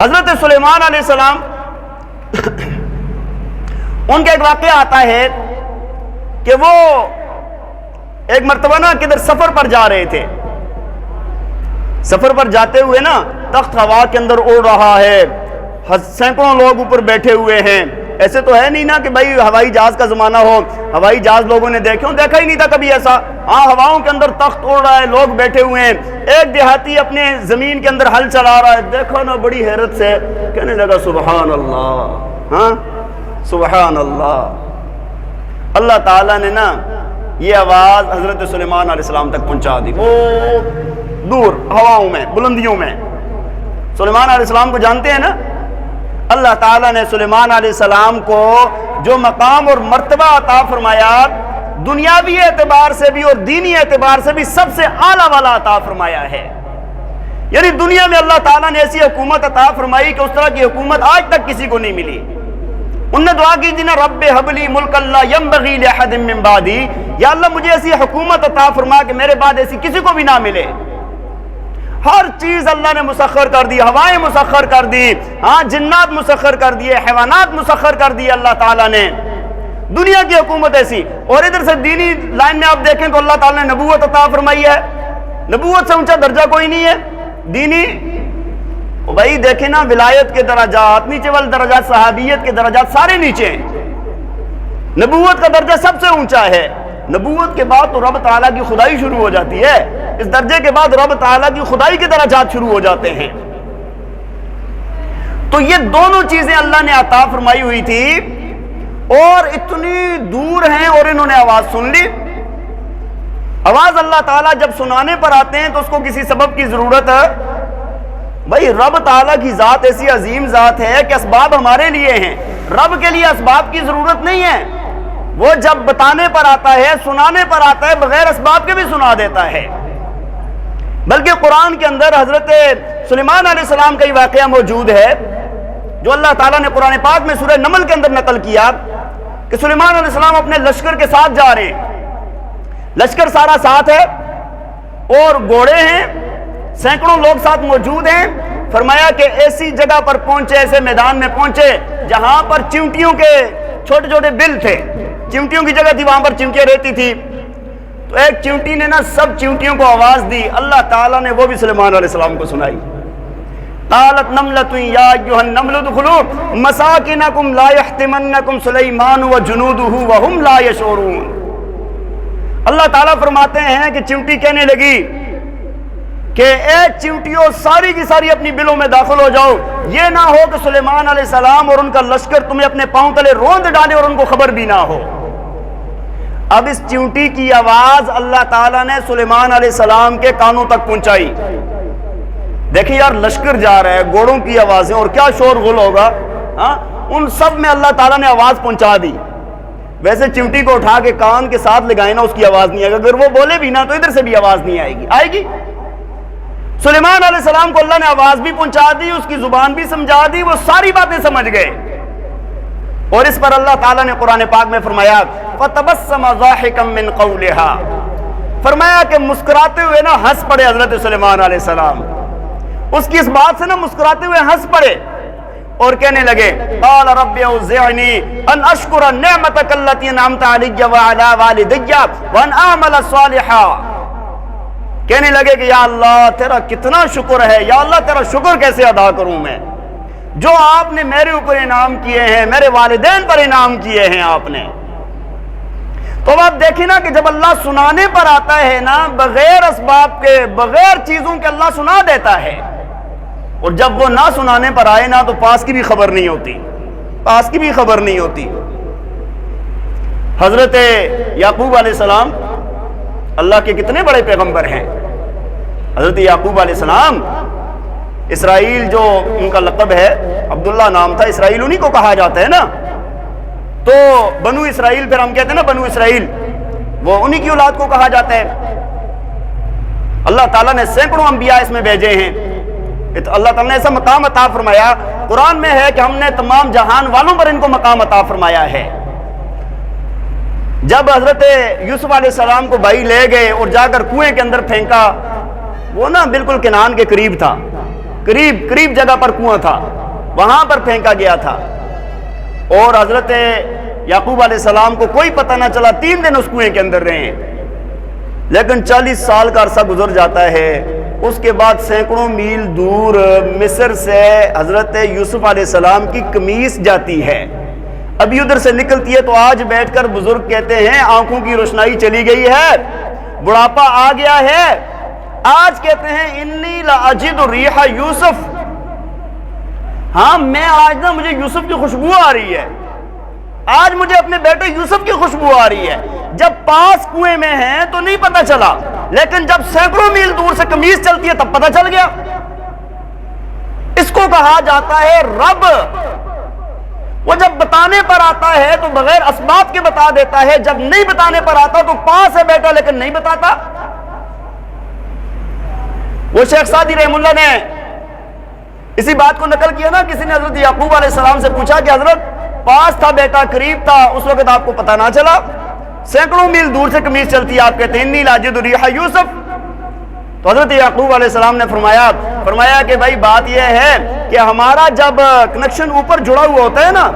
حضرت سلیمان علیہ السلام ان کا ایک واقعہ آتا ہے کہ وہ ایک مرتبہ نا کدھر سفر پر جا رہے تھے. سفر پر جاتے ہوئے نا تخت ہوا کے اندر اڑ رہا ہے, سینکڑوں لوگ اوپر بیٹھے ہوئے ہیں. ایسے تو ہے نہیں نا کہ بھائی ہوائی جہاز کا زمانہ ہو, ہوائی جہاز لوگوں نے دیکھا ہی نہیں تھا کبھی ایسا. ہاں, ہواؤں کے اندر تخت اڑ رہا ہے, لوگ بیٹھے ہوئے ہیں. ایک دیہاتی اپنے زمین کے اندر ہل چلا رہا ہے, دیکھو نا بڑی حیرت سے کہنے لگا سبحان اللہ, ہاں سبحان اللہ. اللہ تعالیٰ نے نا یہ آواز حضرت سلیمان علیہ السلام تک پہنچا دی, وہ دور ہواؤں میں, بلندیوں میں. سلیمان علیہ السلام کو جانتے ہیں نا, اللہ تعالیٰ نے سلیمان علیہ السلام کو جو مقام اور مرتبہ عطا فرمایا, دنیاوی اعتبار سے بھی اور دینی اعتبار سے بھی سب سے اعلیٰ والا عطا فرمایا ہے. یعنی دنیا میں اللہ تعالیٰ نے ایسی حکومت عطا فرمائی کہ اس طرح کی حکومت آج تک کسی کو نہیں ملی. انہوں نے دعا کی تھی نا, رب حب لی ملک لا ینبغی لأحد من بعدی, یا اللہ مجھے ایسی حکومت عطا فرما کہ میرے بعد ایسی کسی کو بھی نہ ملے. ہر چیز اللہ نے مسخر کر دی, ہوائیں مسخر کر دی, ہاں جنات مسخر کر دیے, حیوانات مسخر کر دیے اللہ تعالیٰ نے. دنیا کی حکومت ایسی. اور ادھر سے دینی لائن میں آپ دیکھیں تو اللہ تعالیٰ نے نبوت عطا فرمائی ہے. نبوت سے اونچا درجہ کوئی نہیں ہے دینی. بھائی دیکھیں نا, ولایت کے درجات نیچے والے درجات, صحابیت کے درجات سارے نیچے ہیں. نبوت کا درجہ سب سے اونچا ہے. نبوت کے بعد تو رب تعالیٰ کی خدائی شروع ہو جاتی ہے. اس درجے کے بعد رب تعالیٰ کی خدائی کے درجات شروع ہو جاتے ہیں. تو یہ دونوں چیزیں اللہ نے عطا فرمائی ہوئی تھی, اور اتنی دور ہیں اور انہوں نے آواز سن لی. آواز اللہ تعالیٰ جب سنانے پر آتے ہیں تو اس کو کسی سبب کی ضرورت ہے. بھائی رب تعالیٰ کی ذات ایسی عظیم ذات ہے کہ اسباب ہمارے لیے ہیں, رب کے لیے اسباب کی ضرورت نہیں ہے. وہ جب بتانے پر آتا ہے, سنانے پر آتا ہے, بغیر اسباب کے بھی سنا دیتا ہے. بلکہ قرآن کے اندر حضرت سلیمان علیہ السلام کا یہ واقعہ موجود ہے جو اللہ تعالیٰ نے قرآن پاک میں سورہ نمل کے اندر نقل کیا کہ سلیمان علیہ السلام اپنے لشکر کے ساتھ جا رہے ہیں. لشکر سارا ساتھ ہے اور گھوڑے ہیں, سینکڑوں لوگ ساتھ موجود ہیں. فرمایا کہ ایسی جگہ پر پہنچے, ایسے میدان میں پہنچے جہاں پر چیونٹیوں کے چھوٹے چھوٹے بل تھے. چیونٹیوں کی جگہ تھی, وہاں پر چیونٹیاں رہتی تھی. تو ایک چیونٹی نے نا سب چیونٹیوں کو آواز دی. اللہ تعالیٰ نے وہ بھی سلیمان علیہ السلام کو سنائی. قالت نملۃ یا ایھا النمل ادخلوا مساکنکم لا یحطمنکم سلیمان وجنودہ وہم لا یشعرون. اللہ تعالیٰ فرماتے ہیں کہ چیونٹی کہنے لگی کہ اے چیونٹیوں, ساری کی ساری اپنی بلوں میں داخل ہو جاؤ, یہ نہ ہو کہ سلیمان علیہ السلام اور ان کا لشکر تمہیں اپنے پاؤں تلے روند ڈالے اور ان کو خبر بھی نہ ہو. اب اس چیونٹی کی آواز اللہ تعالیٰ نے سلیمان علیہ السلام کے کانوں تک پہنچائی. دیکھیں یار, لشکر جا رہا ہے, گھوڑوں کی آوازیں, اور کیا شور غل ہوگا. ہاں, ان سب میں اللہ تعالیٰ نے آواز پہنچا دی. ویسے چیونٹی کو اٹھا کے کان کے ساتھ لگائے نا, اس کی آواز نہیں آئے گی. اگر وہ بولے بھی نا تو ادھر سے بھی آواز نہیں آئے گی. آئے گی. سلیمان علیہ السلام کو اللہ نے آواز بھی پہنچا دی, اس کی زبان بھی سمجھا دی, وہ ساری باتیں سمجھ گئے. اور اس پر اللہ تعالیٰ نے قرآن پاک میں فرمایا فَتَبَسَّمَ ضَاحِكًا مِّن قَوْلِهَا, فرمایا کہ مسکراتے ہوئے نا ہنس پڑے حضرت سلیمان علیہ السلام. اس کی اس بات سے نا مسکراتے ہوئے ہنس پڑے اور کہنے لگے قال رب اوزعنی ان اشکر نعمتک التی انعمت علی وعلی والدی وان اعمل صالحا. کہنے لگے کہ یا اللہ تیرا کتنا شکر ہے, یا اللہ تیرا شکر کیسے ادا کروں میں, جو آپ نے میرے اوپر انعام کیے ہیں, میرے والدین پر انعام کیے ہیں آپ نے. تو اب آپ دیکھیں نا کہ جب اللہ سنانے پر آتا ہے نا, بغیر اسباب کے, بغیر چیزوں کے اللہ سنا دیتا ہے. اور جب وہ نہ سنانے پر آئے نا تو پاس کی بھی خبر نہیں ہوتی, پاس کی بھی خبر نہیں ہوتی. حضرت یعقوب علیہ السلام اللہ کے کتنے بڑے پیغمبر ہیں. حضرت یعقوب علیہ السلام, اسرائیل جو ان کا لقب ہے, عبداللہ نام تھا, اسرائیل انہی کو کہا جاتا ہے نا. تو بنو اسرائیل, پھر ہم کہتے ہیں نا بنو اسرائیل, وہ انہی کی اولاد کو کہا جاتا ہے. اللہ تعالیٰ نے سینکڑوں انبیاء اس میں بھیجے ہیں. اللہ تعالیٰ نے ایسا مقام عطا فرمایا, قرآن میں ہے کہ ہم نے تمام جہان والوں پر ان کو مقام عطا فرمایا ہے. جب حضرت یوسف علیہ السلام کو بھائی لے گئے اور جا کر کنویں کے اندر پھینکا, وہ نا بالکل کنعان کے قریب تھا, قریب جگہ پر کنواں تھا، وہاں پر پھینکا گیا تھا، اور حضرت یعقوب علیہ السلام کو کوئی پتہ نہ چلا، 3 دن اس کنویں کے اندر رہے ہیں۔ لیکن 40 سال کا عرصہ گزر جاتا ہے، اس کے بعد سینکڑوں میل دور مصر سے حضرت یوسف علیہ السلام کی قمیص جاتی ہے، ابھی ادھر سے نکلتی ہے، تو آج بیٹھ کر بزرگ کہتے ہیں آنکھوں کی روشنائی چلی گئی ہے، بڑھاپا آ گیا ہے، آج کہتے ہیں انی لاجد ریح یوسف، ہاں میں آج نا مجھے یوسف کی خوشبو آ رہی ہے، آج مجھے اپنے بیٹے یوسف کی خوشبو آ رہی ہے۔ جب پاس کنویں میں ہیں تو نہیں پتہ چلا، لیکن جب سینکڑوں میل دور سے قمیص چلتی ہے تب پتہ چل گیا۔ اس کو کہا جاتا ہے رب، وہ جب بتانے پر آتا ہے تو بغیر اسباب کے بتا دیتا ہے، جب نہیں بتانے پر آتا تو پاس ہے بیٹا لیکن نہیں بتاتا۔ وہ شیخ سعدی رحم اللہ نے اسی بات کو نقل کیا نا، کسی نے حضرت یعقوب علیہ السلام سے پوچھا کہ حضرت پاس تھا بیٹا، قریب تھا، اس وقت آپ کو پتہ نہ چلا، سینکڑوں میل دور سے قمیص چلتی ہے، آپ کہتے ہیں انی لاجد ریح یوسف۔ تو حضرت یعقوب علیہ السلام نے فرمایا کہ بھائی بات یہ ہے کہ ہمارا جب کنیکشن اوپر جڑا ہوا ہوتا ہے نا،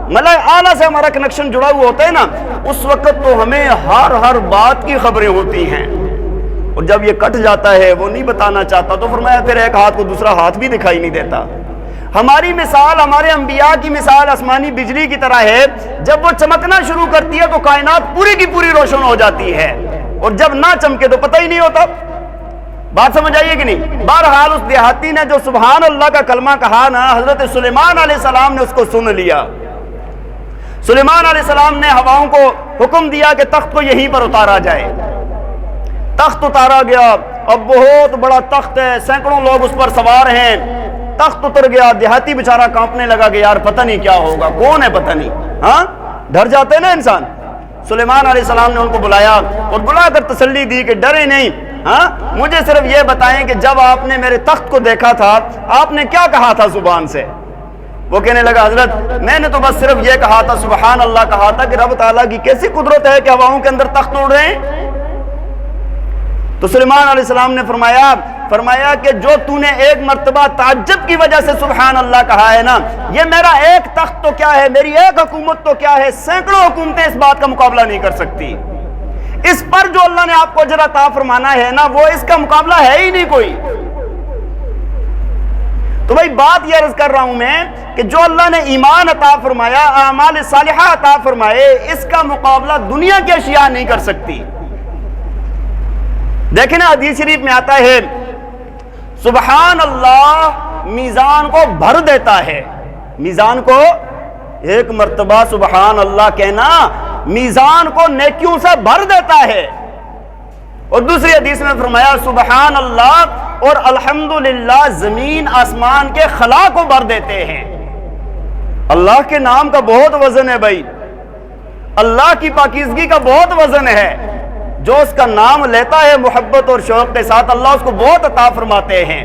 مطلب اعلیٰ سے ہمارا کنیکشن جڑا ہوا ہوتا ہے نا، اس وقت تو ہمیں ہر بات کی خبریں ہوتی ہیں، اور جب یہ کٹ جاتا ہے، وہ نہیں بتانا چاہتا، تو فرمایا پھر ایک ہاتھ کو دوسرا ہاتھ بھی دکھائی نہیں دیتا۔ ہماری مثال، ہمارے انبیاء کی مثال آسمانی بجلی کی طرح ہے، جب وہ چمکنا شروع کرتی ہے تو کائنات پوری کی پوری روشن ہو جاتی ہے، اور جب نہ چمکے تو پتہ ہی نہیں ہوتا۔ بات سمجھ آئیے کہ نہیں؟ بہرحال اس دیہاتی نے جو سبحان اللہ کا کلمہ کہا نا، حضرت سلیمان علیہ السلام نے اس کو سن لیا۔ سلیمان علیہ السلام نے ہواؤں کو حکم دیا کہ تخت کو یہیں پر اتارا جائے، تخت اتارا گیا، اب بہت بڑا تخت ہے، سینکڑوں لوگ اس پر سوار ہیں، تخت اتر گیا، دیہاتی بیچارہ کانپنے لگا کہ یار پتہ نہیں کیا ہوگا، کون ہے پتہ نہیں، ہاں ڈر جاتے ہیں نا انسان۔ سلیمان علیہ السلام نے ان کو بلایا اور بلا کر تسلی دی کہ ڈرے نہیں، ہاں مجھے صرف یہ بتائیں کہ جب آپ نے میرے تخت کو دیکھا تھا آپ نے کیا کہا تھا زبان سے؟ وہ کہنے لگا حضرت میں نے تو بس صرف یہ کہا تھا، سبحان اللہ کہا تھا کہ رب تعالیٰ کی کیسی قدرت ہے کہ ہواؤں کے اندر تخت اڑ رہے ہیں۔ تو سلیمان علیہ السلام نے فرمایا کہ جو تو نے ایک مرتبہ تعجب کی وجہ سے سبحان اللہ کہا ہے نا، یہ میرا ایک تخت تو کیا ہے، میری ایک حکومت تو کیا ہے، سینکڑوں حکومتیں اس بات کا مقابلہ نہیں کر سکتی۔ اس پر جو اللہ نے آپ کو اجر عطا فرمانا ہے نا، وہ اس کا مقابلہ ہے ہی نہیں کوئی۔ تو بھائی بات یہ عرض کر رہا ہوں میں کہ جو اللہ نے ایمان عطا فرمایا، اعمال صالحہ عطا فرمائے، اس کا مقابلہ دنیا کی اشیاء نہیں کر سکتی۔ دیکھیں نا حدیث شریف میں آتا ہے سبحان اللہ میزان کو بھر دیتا ہے، میزان کو ایک مرتبہ سبحان اللہ کہنا میزان کو نیکیوں سے بھر دیتا ہے۔ اور دوسری حدیث میں فرمایا سبحان اللہ اور الحمدللہ زمین آسمان کے خلا کو بھر دیتے ہیں۔ اللہ کے نام کا بہت وزن ہے بھائی، اللہ کی پاکیزگی کا بہت وزن ہے۔ جو اس کا نام لیتا ہے محبت اور شوق کے ساتھ، اللہ اس کو بہت عطا فرماتے ہیں۔